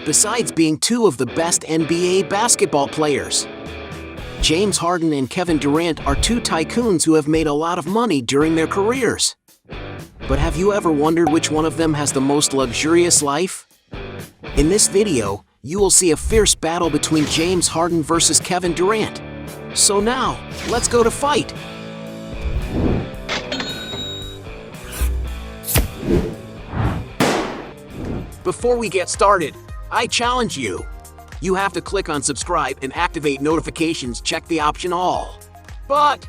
besides being two of the best NBA basketball players. James Harden and Kevin Durant are two tycoons who have made a lot of money during their careers. But have you ever wondered which one of them has the most luxurious life? In this video, you will see a fierce battle between James Harden versus Kevin Durant. So now, let's go to fight! Before we get started, I challenge you. You have to click on subscribe and activate notifications, check the option all. But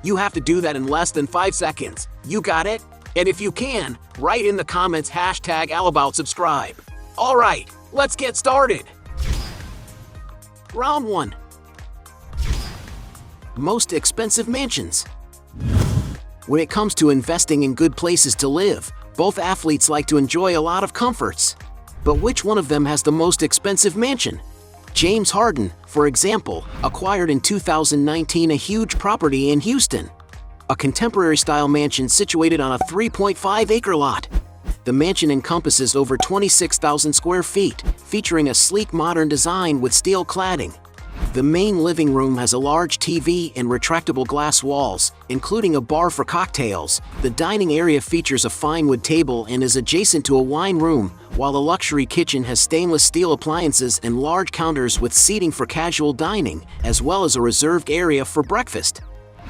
you have to do that in less than 5 seconds. You got it? And if you can, write in the comments #AllAboutSubscribe. Alright, let's get started. Round 1. Most expensive mansions. When it comes to investing in good places to live, both athletes like to enjoy a lot of comforts. But which one of them has the most expensive mansion? James Harden, for example, acquired in 2019 a huge property in Houston. A contemporary-style mansion situated on a 3.5-acre lot. The mansion encompasses over 26,000 square feet, featuring a sleek modern design with steel cladding. The main living room has a large TV and retractable glass walls, including a bar for cocktails. The dining area features a fine wood table and is adjacent to a wine room, while the luxury kitchen has stainless steel appliances and large counters with seating for casual dining, as well as a reserved area for breakfast.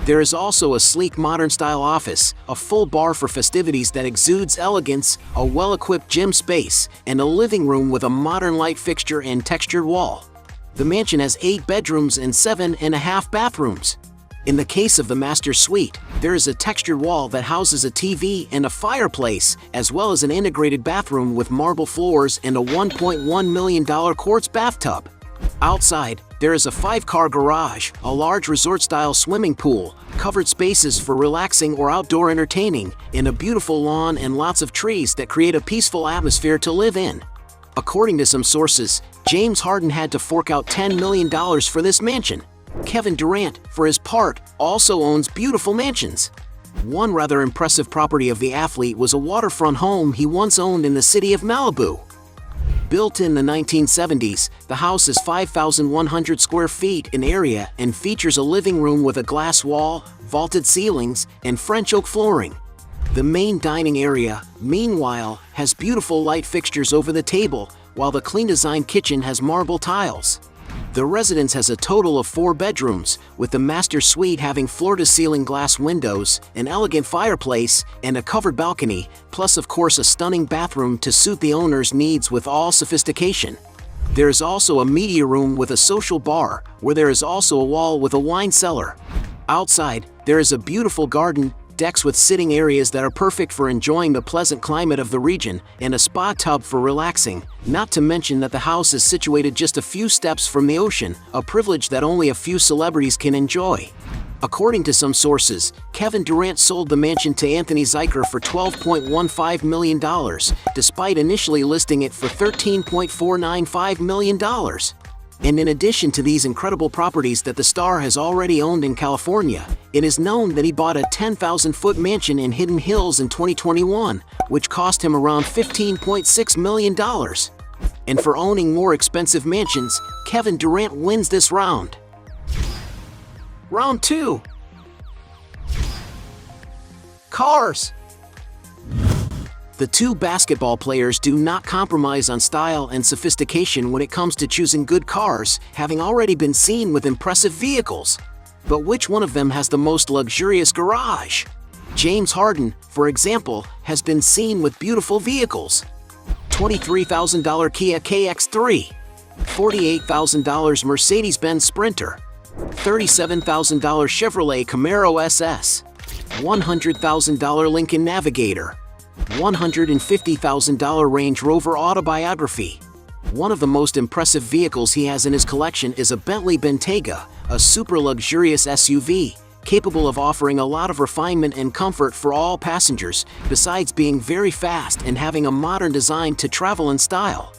There is also a sleek modern-style office, a full bar for festivities that exudes elegance, a well-equipped gym space, and a living room with a modern light fixture and textured wall. The mansion has 8 bedrooms and 7.5 bathrooms. In the case of the master suite, there is a textured wall that houses a TV and a fireplace, as well as an integrated bathroom with marble floors and a $1.1 million quartz bathtub. Outside, there is a 5-car garage, a large resort-style swimming pool, covered spaces for relaxing or outdoor entertaining, and a beautiful lawn and lots of trees that create a peaceful atmosphere to live in. According to some sources, James Harden had to fork out $10 million for this mansion. Kevin Durant, for his part, also owns beautiful mansions. One rather impressive property of the athlete was a waterfront home he once owned in the city of Malibu. Built in the 1970s, the house is 5,100 square feet in area and features a living room with a glass wall, vaulted ceilings, and French oak flooring. The main dining area, meanwhile, has beautiful light fixtures over the table, while the clean-designed kitchen has marble tiles. The residence has a total of 4 bedrooms, with the master suite having floor-to-ceiling glass windows, an elegant fireplace, and a covered balcony, plus of course a stunning bathroom to suit the owner's needs with all sophistication. There is also a media room with a social bar, where there is also a wall with a wine cellar. Outside, there is a beautiful garden, decks with sitting areas that are perfect for enjoying the pleasant climate of the region, and a spa tub for relaxing, not to mention that the house is situated just a few steps from the ocean, a privilege that only a few celebrities can enjoy. According to some sources, Kevin Durant sold the mansion to Anthony Zeiger for $12.15 million, despite initially listing it for $13.495 million. And in addition to these incredible properties that the star has already owned in California, it is known that he bought a 10,000-foot mansion in Hidden Hills in 2021, which cost him around $15.6 million. And for owning more expensive mansions, Kevin Durant wins this round. Round 2. Cars. The two basketball players do not compromise on style and sophistication when it comes to choosing good cars, having already been seen with impressive vehicles. But which one of them has the most luxurious garage? James Harden, for example, has been seen with beautiful vehicles. $23,000 Kia KX3, $48,000 Mercedes-Benz Sprinter, $37,000 Chevrolet Camaro SS, $100,000 Lincoln Navigator, $150,000 Range Rover Autobiography. One of the most impressive vehicles he has in his collection is a Bentley Bentayga, a super luxurious SUV, capable of offering a lot of refinement and comfort for all passengers, besides being very fast and having a modern design to travel in style.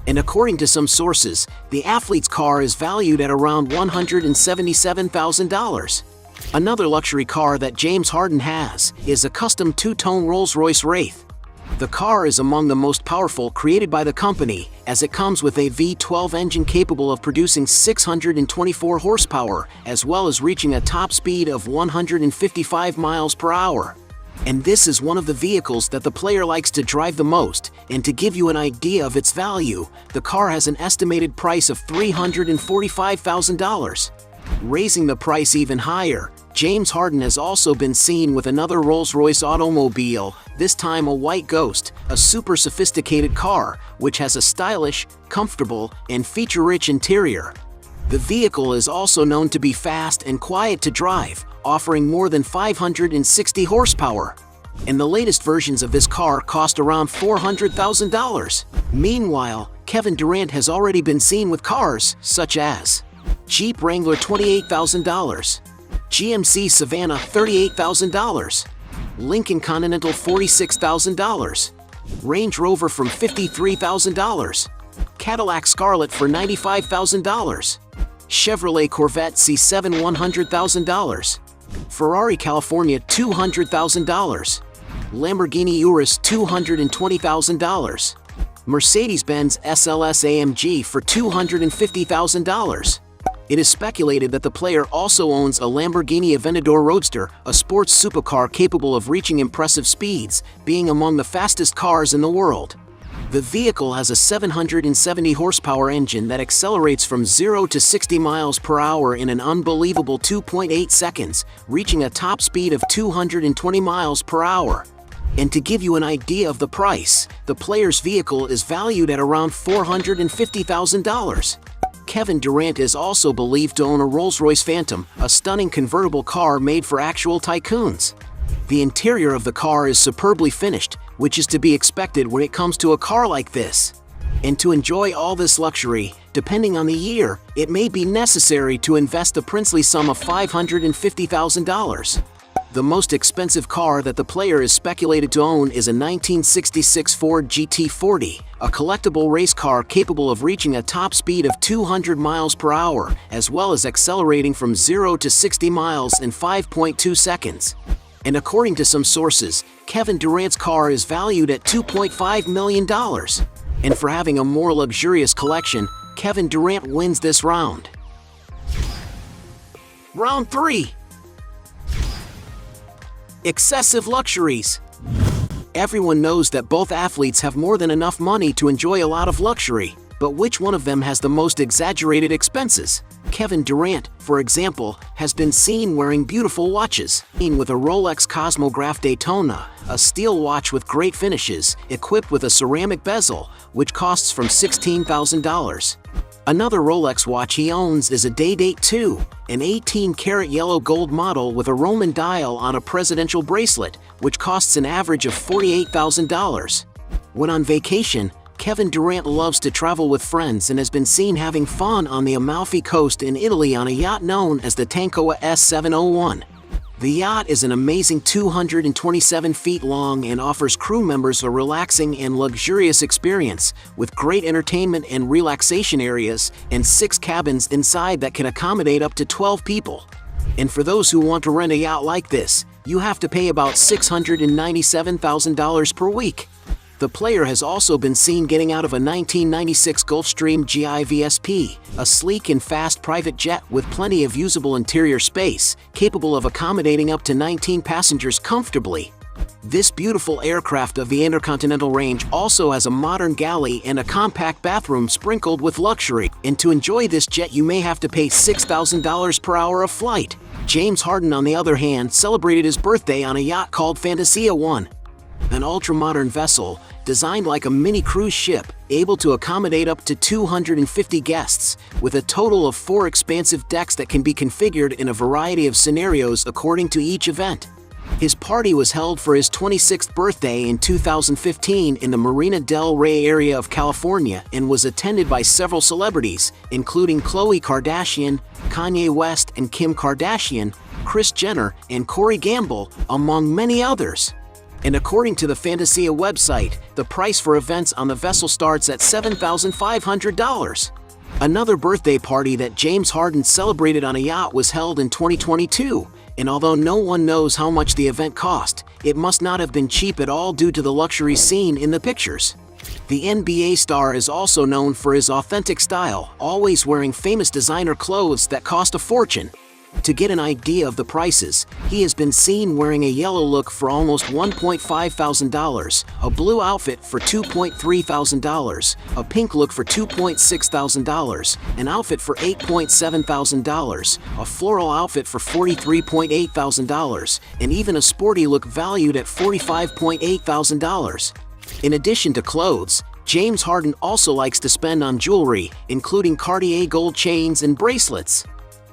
And according to some sources, the athlete's car is valued at around $177,000. Another luxury car that James Harden has is a custom two-tone Rolls-Royce Wraith. The car is among the most powerful created by the company, as it comes with a V12 engine capable of producing 624 horsepower, as well as reaching a top speed of 155 miles per hour. And this is one of the vehicles that the player likes to drive the most, and to give you an idea of its value, the car has an estimated price of $345,000. Raising the price even higher, James Harden has also been seen with another Rolls-Royce automobile, this time a white Ghost, a super sophisticated car, which has a stylish, comfortable, and feature-rich interior. The vehicle is also known to be fast and quiet to drive, offering more than 560 horsepower. And the latest versions of this car cost around $400,000. Meanwhile, Kevin Durant has already been seen with cars such as Jeep Wrangler $28,000, GMC Savannah $38,000, Lincoln Continental $46,000, Range Rover from $53,000, Cadillac Scarlet for $95,000, Chevrolet Corvette C7 $100,000, Ferrari California $200,000, Lamborghini Urus $220,000, Mercedes-Benz SLS AMG for $250,000. It is speculated that the player also owns a Lamborghini Aventador Roadster, a sports supercar capable of reaching impressive speeds, being among the fastest cars in the world. The vehicle has a 770 horsepower engine that accelerates from 0 to 60 miles per hour in an unbelievable 2.8 seconds, reaching a top speed of 220 miles per hour. And to give you an idea of the price, the player's vehicle is valued at around $450,000. Kevin Durant is also believed to own a Rolls-Royce Phantom, a stunning convertible car made for actual tycoons. The interior of the car is superbly finished, which is to be expected when it comes to a car like this. And to enjoy all this luxury, depending on the year, it may be necessary to invest a princely sum of $550,000. The most expensive car that the player is speculated to own is a 1966 Ford GT40, a collectible race car capable of reaching a top speed of 200 miles per hour, as well as accelerating from 0 to 60 miles in 5.2 seconds. And according to some sources, Kevin Durant's car is valued at $2.5 million. And for having a more luxurious collection, Kevin Durant wins this round. Round 3. Excessive luxuries. Everyone knows that both athletes have more than enough money to enjoy a lot of luxury, but which one of them has the most exaggerated expenses? Kevin Durant, for example, has been seen wearing beautiful watches, with a Rolex Cosmograph Daytona, a steel watch with great finishes, equipped with a ceramic bezel, which costs from $16,000. Another Rolex watch he owns is a Day-Date 2, an 18-karat yellow gold model with a Roman dial on a presidential bracelet, which costs an average of $48,000. When on vacation, Kevin Durant loves to travel with friends and has been seen having fun on the Amalfi Coast in Italy on a yacht known as the Tankoa S701. The yacht is an amazing 227 feet long and offers crew members a relaxing and luxurious experience, with great entertainment and relaxation areas and 6 cabins inside that can accommodate up to 12 people. And for those who want to rent a yacht like this, you have to pay about $697,000 per week. The player has also been seen getting out of a 1996 Gulfstream GIVSP, a sleek and fast private jet with plenty of usable interior space, capable of accommodating up to 19 passengers comfortably. This beautiful aircraft of the Intercontinental range also has a modern galley and a compact bathroom sprinkled with luxury, and to enjoy this jet you may have to pay $6,000 per hour of flight. James Harden, on the other hand, celebrated his birthday on a yacht called Fantasia 1. An ultra-modern vessel, designed like a mini cruise ship, able to accommodate up to 250 guests, with a total of 4 expansive decks that can be configured in a variety of scenarios according to each event. His party was held for his 26th birthday in 2015 in the Marina del Rey area of California and was attended by several celebrities, including Khloe Kardashian, Kanye West and Kim Kardashian, Kris Jenner, and Corey Gamble, among many others. And according to the Fantasia website, the price for events on the vessel starts at $7,500. Another birthday party that James Harden celebrated on a yacht was held in 2022, And although no one knows how much the event cost, it must not have been cheap at all due to the luxury seen in the pictures. The NBA star is also known for his authentic style, always wearing famous designer clothes that cost a fortune. To get an idea of the prices, he has been seen wearing a yellow look for almost $1.5 thousand, a blue outfit for $2.3 thousand, a pink look for $2.6 thousand, an outfit for $8.7 thousand, a floral outfit for $43.8 thousand, and even a sporty look valued at $45.8 thousand. In addition to clothes, James Harden also likes to spend on jewelry, including Cartier gold chains and bracelets.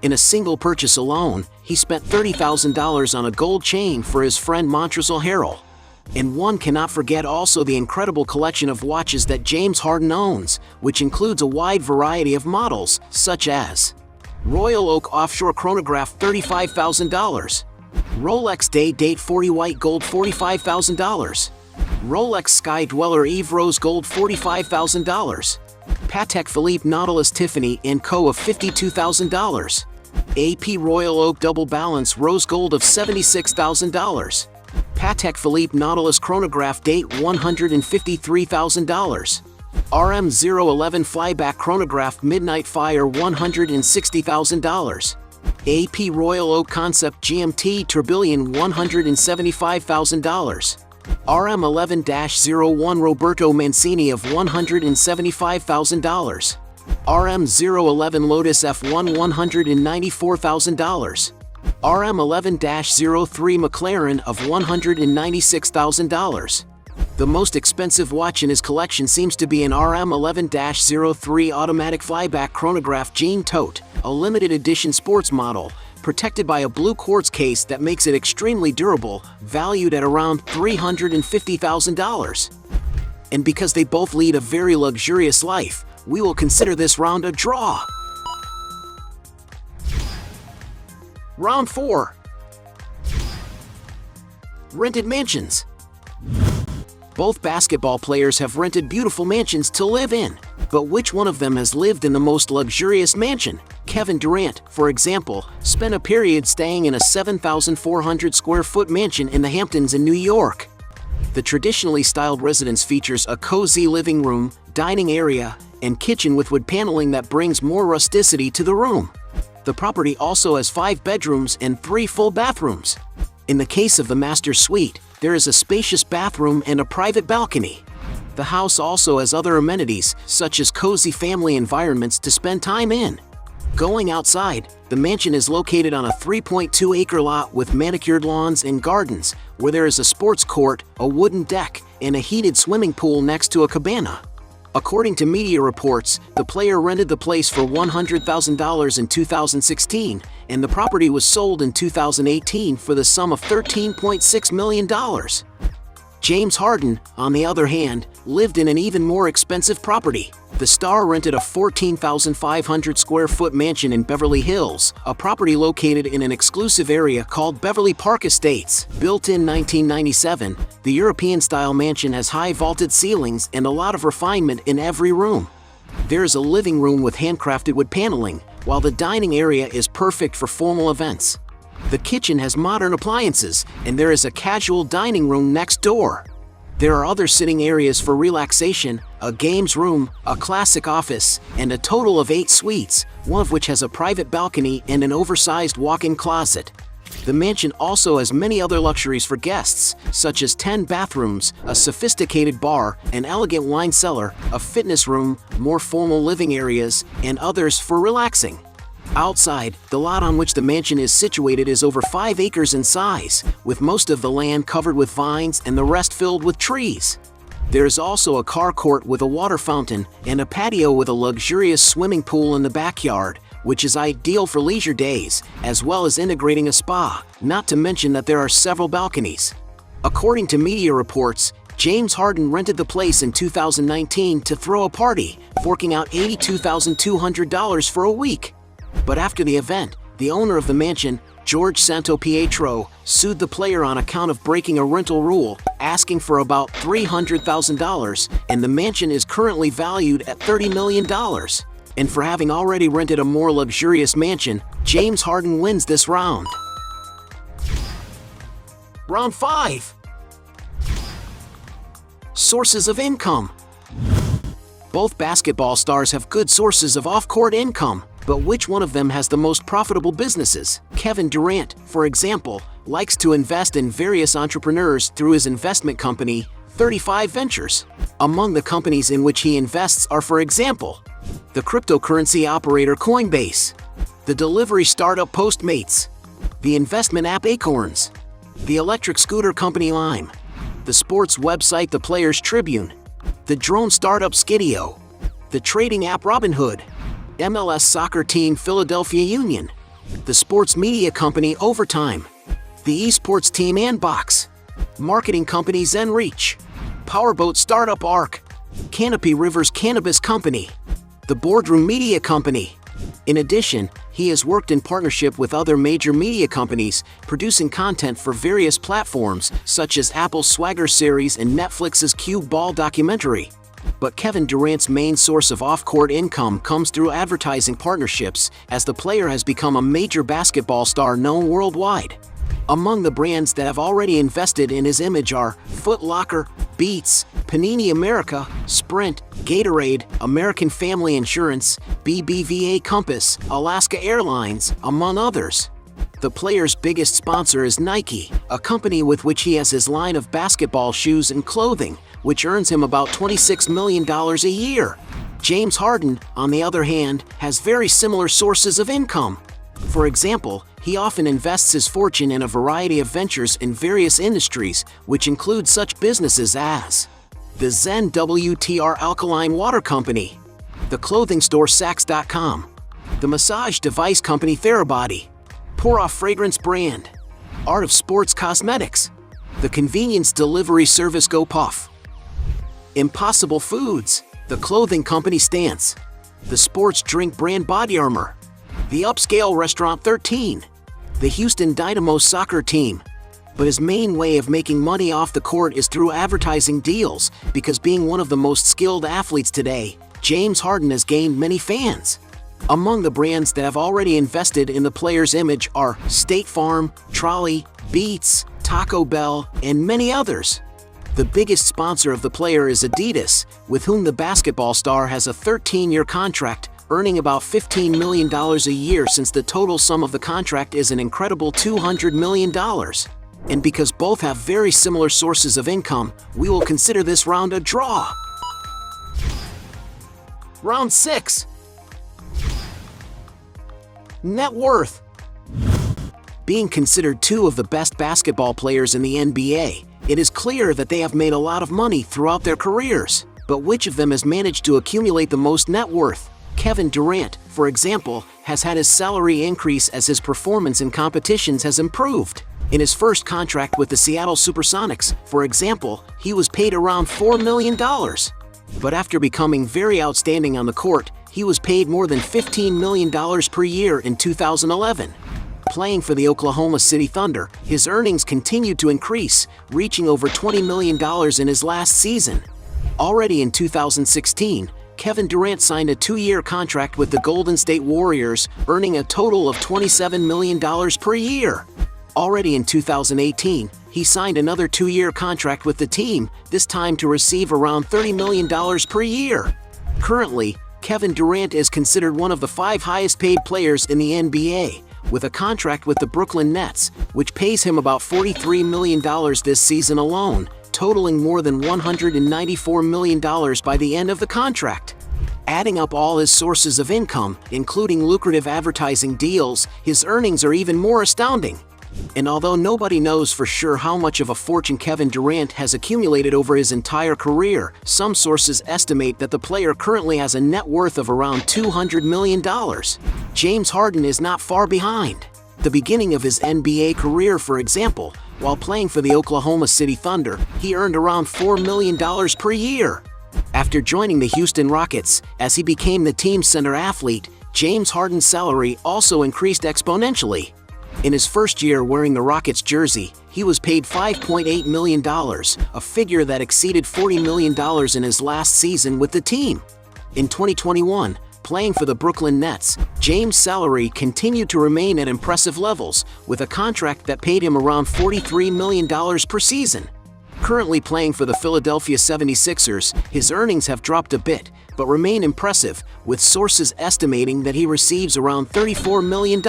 In a single purchase alone, he spent $30,000 on a gold chain for his friend Montrezl Harrell. And one cannot forget also the incredible collection of watches that James Harden owns, which includes a wide variety of models, such as Royal Oak Offshore Chronograph $35,000, Rolex Day-Date 40 White Gold $45,000, Rolex Sky Dweller Eve Rose Gold $45,000, Patek Philippe Nautilus Tiffany & Co. of $52,000, AP Royal Oak Double Balance Rose Gold of $76,000, Patek Philippe Nautilus Chronograph Date $153,000, RM011 Flyback Chronograph Midnight Fire $160,000, AP Royal Oak Concept GMT Tourbillon $175,000, RM11-01 Roberto Mancini of $175,000, RM011 Lotus F1 $194,000, RM11-03 McLaren of $196,000. The most expensive watch in his collection seems to be an RM11-03 Automatic Flyback Chronograph Jean Todt, a limited edition sports model, protected by a blue quartz case that makes it extremely durable, valued at around $350,000. And because they both lead a very luxurious life, we will consider this round a draw. Round 4. Rented mansions. Both basketball players have rented beautiful mansions to live in, but which one of them has lived in the most luxurious mansion? Kevin Durant, for example, spent a period staying in a 7,400 square foot mansion in the Hamptons in New York. The traditionally styled residence features a cozy living room, dining area, and kitchen with wood paneling that brings more rusticity to the room. The property also has 5 bedrooms and 3 full bathrooms. In the case of the master suite, there is a spacious bathroom and a private balcony. The house also has other amenities, such as cozy family environments to spend time in. Going outside, the mansion is located on a 3.2-acre lot with manicured lawns and gardens, where there is a sports court, a wooden deck, and a heated swimming pool next to a cabana. According to media reports, the player rented the place for $100,000 in 2016, and the property was sold in 2018 for the sum of $13.6 million. James Harden, on the other hand, lived in an even more expensive property. The star rented a 14,500 square foot mansion in Beverly Hills, a property located in an exclusive area called Beverly Park Estates. Built in 1997, the European-style mansion has high vaulted ceilings and a lot of refinement in every room. There is a living room with handcrafted wood paneling, while the dining area is perfect for formal events. The kitchen has modern appliances, and there is a casual dining room next door. There are other sitting areas for relaxation, a games room, a classic office, and a total of 8 suites, one of which has a private balcony and an oversized walk-in closet. The mansion also has many other luxuries for guests, such as 10 bathrooms, a sophisticated bar, an elegant wine cellar, a fitness room, more formal living areas, and others for relaxing. Outside, the lot on which the mansion is situated is over 5 acres in size, with most of the land covered with vines and the rest filled with trees. There is also a car court with a water fountain and a patio with a luxurious swimming pool in the backyard, which is ideal for leisure days, as well as integrating a spa, not to mention that there are several balconies. According to media reports, James Harden rented the place in 2019 to throw a party, forking out $82,200 for a week. But after the event, the owner of the mansion, George Santopietro, sued the player on account of breaking a rental rule, asking for about $300,000, and the mansion is currently valued at $30 million. And for having already rented a more luxurious mansion, James Harden wins this round. Round 5. Sources of income. Both basketball stars have good sources of off-court income, but which one of them has the most profitable businesses? Kevin Durant, for example, likes to invest in various entrepreneurs through his investment company, 35 Ventures. Among the companies in which he invests are, for example, the cryptocurrency operator Coinbase, the delivery startup Postmates, the investment app Acorns, the electric scooter company Lime, the sports website The Players Tribune, the drone startup Skidio, the trading app Robinhood, MLS soccer team Philadelphia Union, the sports media company Overtime, the esports team Andbox, marketing company ZenReach, powerboat startup Arc, Canopy Rivers Cannabis Company, the Boardroom Media Company. In addition, he has worked in partnership with other major media companies, producing content for various platforms such as Apple's Swagger series and Netflix's Cue Ball documentary. But Kevin Durant's main source of off-court income comes through advertising partnerships, as the player has become a major basketball star known worldwide. Among the brands that have already invested in his image are Foot Locker, Beats, Panini America, Sprint, Gatorade, American Family Insurance, BBVA Compass, Alaska Airlines, among others. The player's biggest sponsor is Nike, a company with which he has his line of basketball shoes and clothing, which earns him about $26 million a year. James Harden, on the other hand, has very similar sources of income. For example, he often invests his fortune in a variety of ventures in various industries, which include such businesses as the Zen WTR Alkaline Water Company, the clothing store Saks.com, the massage device company Therabody, Pour-Off fragrance brand, Art of Sports Cosmetics, the convenience delivery service GoPuff, Impossible Foods, the clothing company Stance, the sports drink brand Body Armor, the upscale restaurant 13, the Houston Dynamo soccer team. But his main way of making money off the court is through advertising deals, because being one of the most skilled athletes today, James Harden has gained many fans. Among the brands that have already invested in the player's image are State Farm, Trolley, Beats, Taco Bell, and many others. The biggest sponsor of the player is Adidas, with whom the basketball star has a 13-year contract, earning about $15 million a year, since the total sum of the contract is an incredible $200 million. And because both have very similar sources of income, we will consider this round a draw. Round 6. Net worth. Being considered two of the best basketball players in the NBA, it is clear that they have made a lot of money throughout their careers. But which of them has managed to accumulate the most net worth? Kevin Durant, for example, has had his salary increase as his performance in competitions has improved. In his first contract with the Seattle Supersonics, for example, he was paid around $4 million. But after becoming very outstanding on the court, he was paid more than $15 million per year in 2011. Playing for the Oklahoma City Thunder, his earnings continued to increase, reaching over $20 million in his last season. Already in 2016, Kevin Durant signed a 2-year contract with the Golden State Warriors, earning a total of $27 million per year. Already in 2018, he signed another 2-year contract with the team, this time to receive around $30 million per year. Currently, Kevin Durant is considered one of the 5 highest-paid players in the NBA, with a contract with the Brooklyn Nets, which pays him about $43 million this season alone, totaling more than $194 million by the end of the contract. Adding up all his sources of income, including lucrative advertising deals, his earnings are even more astounding. And although nobody knows for sure how much of a fortune Kevin Durant has accumulated over his entire career, some sources estimate that the player currently has a net worth of around $200 million. James Harden is not far behind. The beginning of his NBA career, for example, while playing for the Oklahoma City Thunder, he earned around $4 million per year. After joining the Houston Rockets, as he became the team's center athlete, James Harden's salary also increased exponentially. In his first year wearing the Rockets jersey, he was paid $5.8 million, a figure that exceeded $40 million in his last season with the team. In 2021, Playing for the Brooklyn Nets, James' salary continued to remain at impressive levels, with a contract that paid him around $43 million per season. Currently playing for the Philadelphia 76ers, his earnings have dropped a bit, but remain impressive, with sources estimating that he receives around $34 million.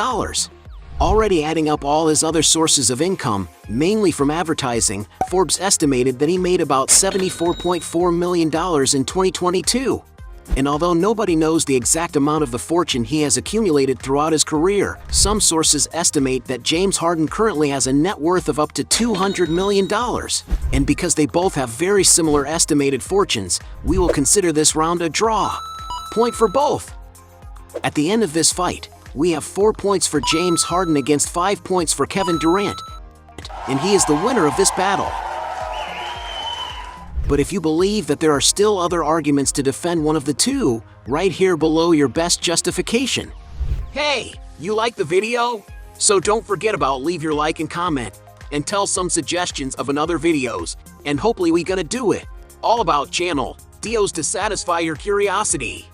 Already adding up all his other sources of income, mainly from advertising, Forbes estimated that he made about $74.4 million in 2022. And although nobody knows the exact amount of the fortune he has accumulated throughout his career, some sources estimate that James Harden currently has a net worth of up to $200 million. And because they both have very similar estimated fortunes, we will consider this round a draw. Point for both. At the end of this fight, we have 4 points for James Harden against 5 points for Kevin Durant, and he is the winner of this battle. But if you believe that there are still other arguments to defend one of the two, right here below your best justification. Hey, you like the video? So don't forget about leave your like and comment, and tell some suggestions of another videos, and hopefully we gonna do it. All about channel Dios to satisfy your curiosity.